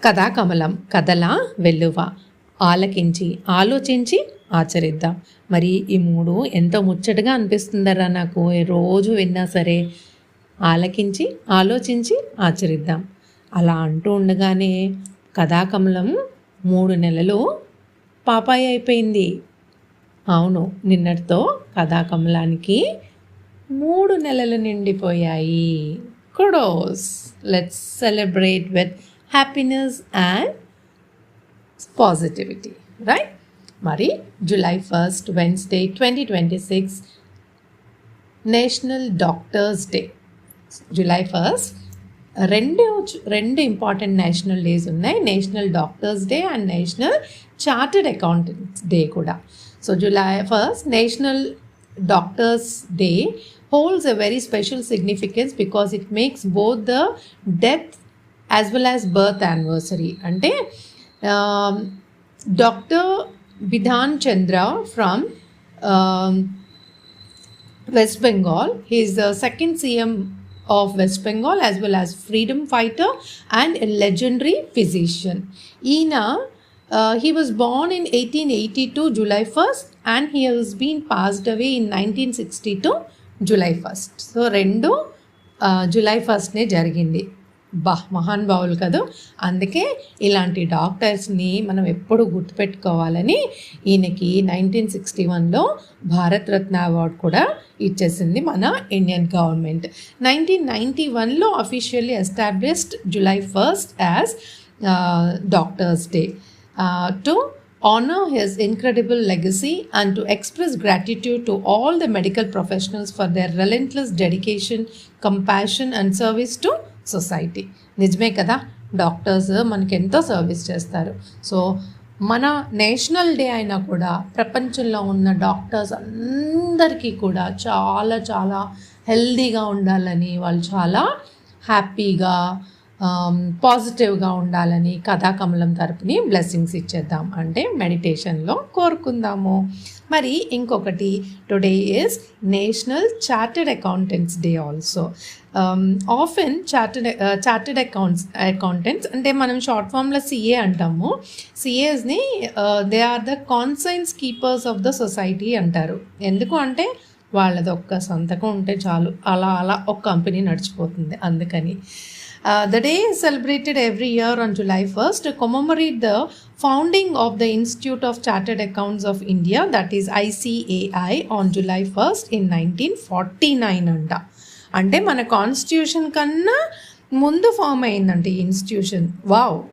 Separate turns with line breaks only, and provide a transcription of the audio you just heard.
కథాకమలం కథల వెల్లువ ఆలకించి ఆలోచించి ఆచరిద్దాం. మరి ఈ మూడు ఎంతో ముచ్చటగా అనిపిస్తుందరా నాకు. రోజు విన్నా సరే ఆలకించి ఆలోచించి ఆచరిద్దాం అలా అంటూ ఉండగానే కథాకమలం 3 నెలలు పాపాయి అయిపోయింది. అవును, నిన్నటితో కథాకమలానికి 3 నెలలు నిండిపోయాయి. Kudos, let's celebrate with happiness and positivity, right? మరి July 1st Wednesday 2026 national doctors day. July 1st రెండు ఇంపార్టెంట్ నేషనల్ డేస్ ఉన్నాయి. National doctors day and national chartered accountants day కూడా. So July 1st national doctors day holds a very special significance because it makes both the death as well as birth anniversary. అంటే doctor Bidhan Chandra from West Bengal. He is the second CM of West Bengal as well as freedom fighter and a legendary physician. He was born in 1882 July 1st and he has been passed away in 1962 July 1st. So రెండు July 1st జరిగింది. మహానుభావులు కదా. అందుకే ఇలాంటి డాక్టర్స్ని మనం ఎప్పుడు గుర్తుపెట్టుకోవాలని ఈయనకి 1961లో భారతరత్న అవార్డు కూడా ఇచ్చేసింది మన ఇండియన్ గవర్నమెంట్. 1991లో officially established July 1st as doctors day to honor his incredible legacy and to express gratitude to all the medical professionals for their relentless dedication, compassion and service to society. నిజమే కదా, doctors మనకి ఎంతో service చేస్తారు. So మన national day అయినా కూడా ప్రపంచంలో ఉన్న డాక్టర్స్ అందరికీ కూడా చాలా చాలా హెల్దీగా ఉండాలని, వాళ్ళు చాలా హ్యాపీగా పాజిటివ్గా ఉండాలని కథాకమలం తరపుని బ్లెస్సింగ్స్ ఇచ్చేద్దాం, అంటే మెడిటేషన్లో కోరుకుందాము. మరి ఇంకొకటి, today is national chartered accountants day also. Often chartered accountants అంటే మనం షార్ట్ ఫామ్లో CA అంటాము. CAస్ని they are the conscience keepers of the society అంటారు. ఎందుకు అంటే వాళ్ళది ఒక్క సంతకం ఉంటే చాలు, అలా ఒక కంపెనీ నడిచిపోతుంది. అందుకని the day is celebrated every year on July 1st to commemorate the founding of the Institute of Chartered Accounts of India, that is ICAI, on July 1st in 1949 అంట. అంటే మన కాన్స్టిట్యూషన్ కన్నా ముందు ఫామ్ అయిందంట ఈ institution. Wow.